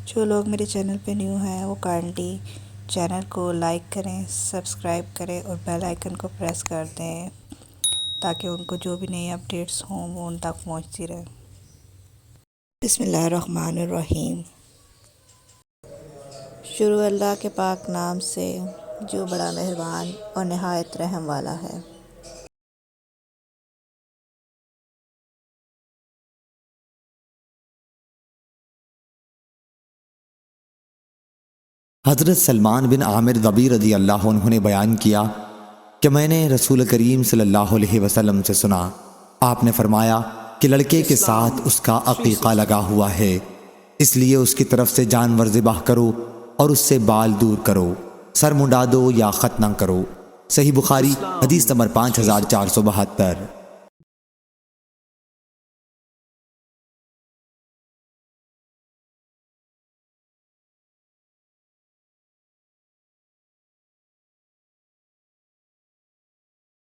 جو لوگ میرے چینل پہ نیو ہیں وہ کائنڈلی چینل کو لائک کریں، سبسکرائب کریں اور بیل آئیکن کو پریس کر دیں تاکہ ان کو جو بھی نئی اپڈیٹس ہوں وہ ان تک پہنچتی رہیں۔ بسم اللہ الرحمن الرحیم۔ شروع اللہ کے پاک نام سے جو بڑا مہربان اور نہایت رحم والا ہے۔ حضرت سلمان بن عامر ضبی رضی اللہ عنہ نے بیان کیا کہ میں نے رسول کریم صلی اللہ علیہ وسلم سے سنا، آپ نے فرمایا کہ لڑکے کے ساتھ اس کا عقیقہ لگا ہوا ہے، اس لیے اس کی طرف سے جانور ذبح کرو اور اس سے بال دور کرو، سر منڈا دو یا ختنہ کرو۔ صحیح بخاری حدیث نمبر 5472۔